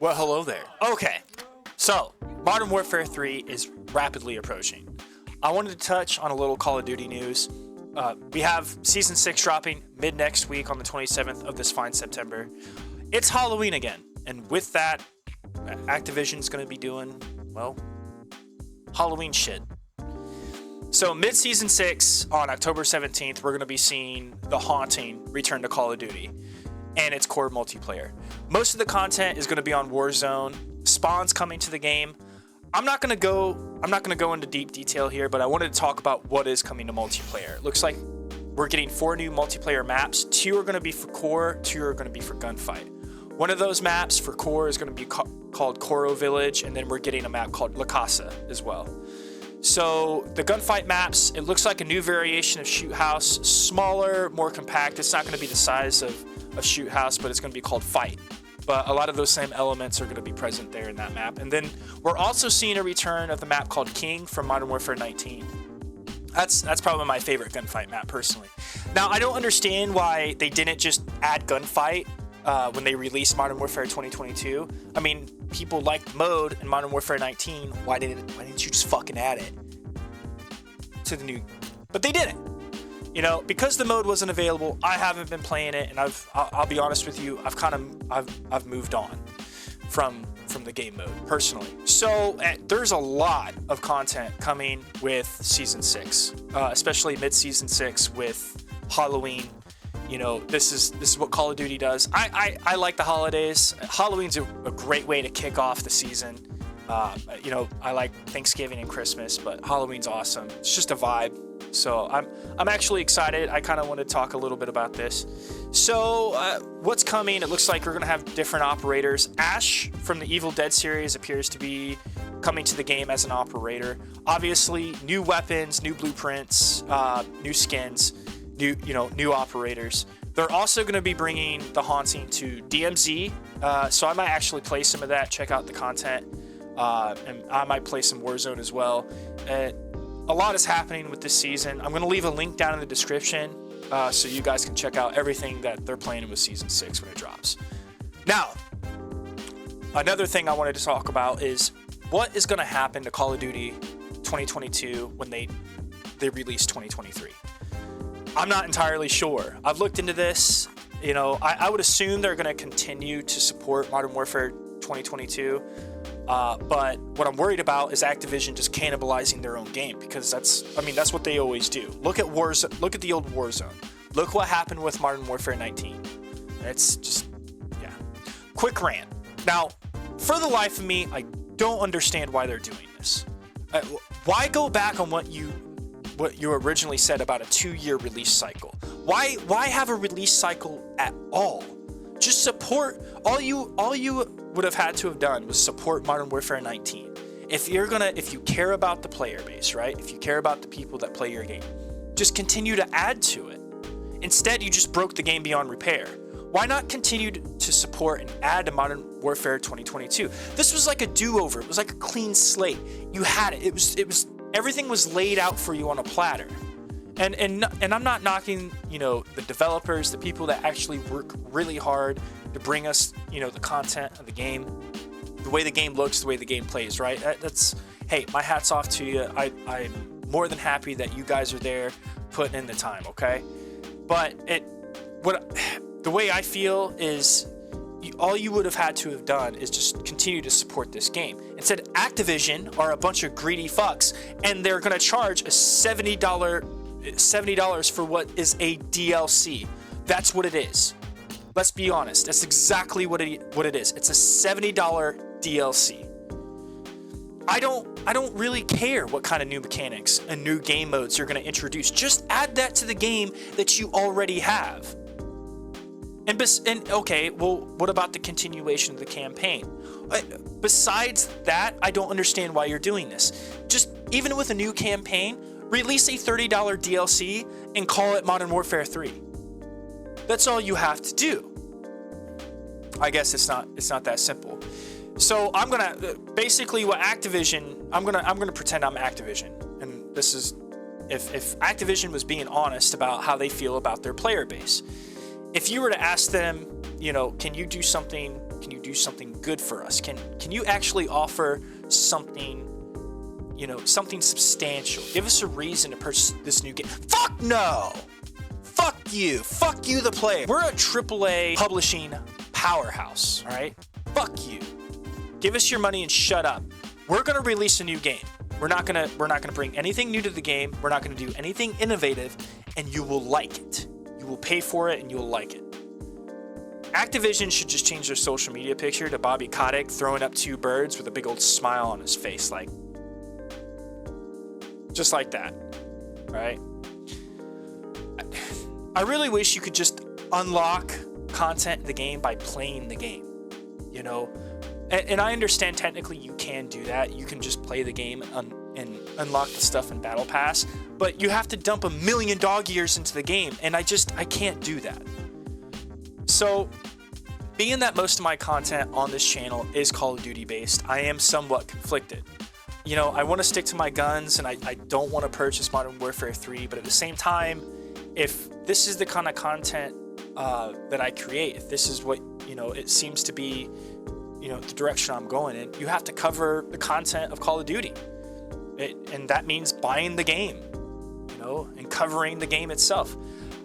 Well, hello there. Okay, so Modern Warfare 3 is rapidly approaching. I wanted to touch on a little Call of Duty news. We have Season 6 dropping mid-next week on the 27th of this fine September. It's Halloween again, and with that, Activision's going to be doing, well, Halloween shit. So mid-Season 6 on October 17th, we're going to be seeing The Haunting return to Call of Duty and its core multiplayer. Most of the content is going to be on Warzone. Spawn's coming to the game. I'm not going to go into deep detail here, but I wanted to talk about what is coming to multiplayer. It looks like we're getting 4 new multiplayer maps. 2 are going to be for core, 2 are going to be for gunfight. One of those maps for core is going to be called Coro Village, and then we're getting a map called La Casa as well. So the gunfight maps, it looks like a new variation of Shoot House, smaller, more compact. It's not going to be the size of Shoot House, but it's going to be called Fight. But a lot of those same elements are going to be present there in that map. And then we're also seeing a return of the map called King from Modern Warfare 19. That's probably my favorite gunfight map personally. Now, I don't understand why they didn't just add gunfight when they released Modern Warfare 2022. I mean, people liked mode in Modern Warfare 19. Why didn't you just fucking add it to the new? But they didn't. You know, because the mode wasn't available, I haven't been playing it, and I'll be honest with you, I've moved on from the game mode personally. So there's a lot of content coming with Season 6, especially mid-Season 6 with Halloween. You know, this is what Call of Duty does. I like the holidays. Halloween's a great way to kick off the season. You know, I like Thanksgiving and Christmas, but Halloween's awesome. It's just a vibe. So I'm actually excited. I kind of want to talk a little bit about this. So what's coming? It looks like we're going to have different operators. Ash from the Evil Dead series appears to be coming to the game as an operator. Obviously, new weapons, new blueprints, new skins, new operators. They're also going to be bringing The Haunting to DMZ. So I might actually play some of that, check out the content, and I might play some Warzone as well. A lot is happening with this season. I'm going to leave a link down in the description so you guys can check out everything that they're planning with Season 6 when it drops. Now, another thing I wanted to talk about is what is going to happen to Call of Duty 2022 when they release 2023. I'm not entirely sure. I've looked into this. You know, I would assume they're going to continue to support Modern Warfare 2022. But what I'm worried about is Activision just cannibalizing their own game, because that's what they always do. Look at Warzone. Look at the old Warzone. Look what happened with Modern Warfare 19. It's just, yeah. Quick rant. Now, for the life of me, I don't understand why they're doing this. Why go back on what you originally said about a 2-year release cycle? Why have a release cycle at all? Just support. All you would have had to have done was support Modern Warfare 19. If you care about the player base, right? If you care about the people that play your game, just continue to add to it. Instead, you just broke the game beyond repair. Why not continue to support and add to Modern Warfare 2022? This was like a do-over. It was like a clean slate. You had it. It was everything was laid out for you on a platter. And I'm not knocking, the developers, the people that actually work really hard to bring us, the content of the game, the way the game looks, the way the game plays, right? Hey, my hat's off to you. I'm more than happy that you guys are there putting in the time, okay? But the way I feel is all you would have had to have done is just continue to support this game. Instead, Activision are a bunch of greedy fucks, and they're going to charge a $70 for what is a DLC. That's what it is. Let's be honest. That's exactly what it is. It's a $70 DLC. I don't really care what kind of new mechanics and new game modes you're going to introduce. Just add that to the game that you already have. And okay, well, what about the continuation of the campaign? Besides that, I don't understand why you're doing this. Just even with a new campaign, release a $30 DLC and call it Modern Warfare 3. That's all you have to do. I guess it's not that simple. So I'm gonna basically what Activision. I'm gonna pretend I'm Activision, and this is if Activision was being honest about how they feel about their player base. If you were to ask them, can you do something Can you do something good for us? Can you actually offer something, you know, something substantial? Give us a reason to purchase this new game. Fuck no! Fuck you, the player. We're a AAA publishing powerhouse, all right? Fuck you. Give us your money and shut up. We're gonna release a new game. We're not gonna bring anything new to the game. We're not gonna do anything innovative, and you will like it. You will pay for it, and you'll like it. Activision should just change their social media picture to Bobby Kotick throwing up 2 birds with a big old smile on his face, like, just like that, right? I really wish you could just unlock content in the game by playing the game, you know? And I understand technically you can do that. You can just play the game and unlock the stuff in Battle Pass, but you have to dump 1 million dog years into the game, and I can't do that. So, being that most of my content on this channel is Call of Duty based, I am somewhat conflicted. You know, I want to stick to my guns, and I don't want to purchase Modern Warfare 3, but at the same time, if this is the kind of content that I create, if this is what, you know, it seems to be, you know, the direction I'm going in, you have to cover the content of Call of Duty. And that means buying the game, you know, and covering the game itself.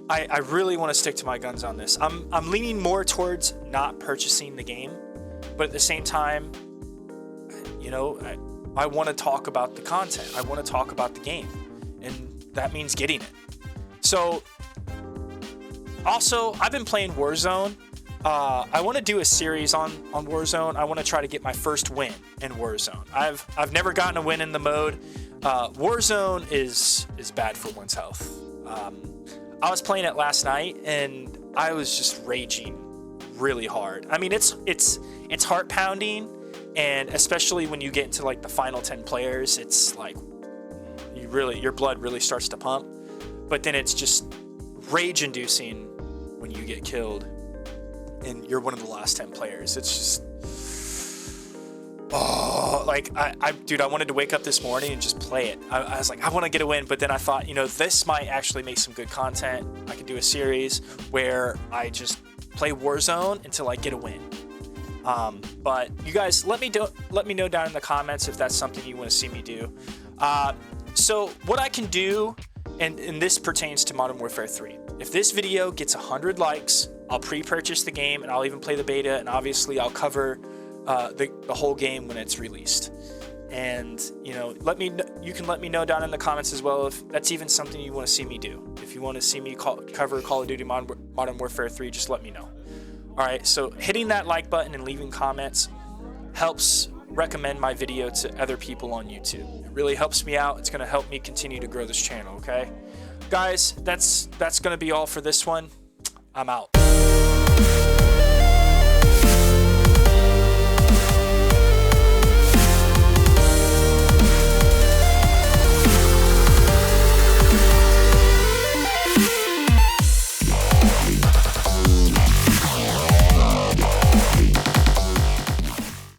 I really want to stick to my guns on this. I'm leaning more towards not purchasing the game, but at the same time, you know, I want to talk about the content. I want to talk about the game, and that means getting it. So, also, I've been playing Warzone. I want to do a series on Warzone. I want to try to get my first win in Warzone. I've never gotten a win in the mode. Warzone is bad for one's health. I was playing it last night, and I was just raging really hard. I mean, it's heart pounding, and especially when you get into like the final 10 players, it's like your blood really starts to pump. But then it's just rage inducing when you get killed and you're one of the last 10 players. It's just, oh, like, dude, I wanted to wake up this morning and just play it. I was like, I want to get a win, but then I thought, you know, this might actually make some good content. I could do a series where I just play Warzone until I get a win. But you guys, let me know down in the comments if that's something you want to see me do. So what I can do, and this pertains to Modern Warfare 3. If this video gets 100 likes, I'll pre-purchase the game, and I'll even play the beta, and obviously I'll cover the whole game when it's released. And, you know, you can let me know down in the comments as well if that's even something you want to see me do. If you want to see me cover Call of Duty Modern Warfare 3, just let me know. All right, so hitting that like button and leaving comments helps recommend my video to other people on YouTube. It really helps me out. It's going to help me continue to grow this channel, okay? Guys, that's going to be all for this one. I'm out.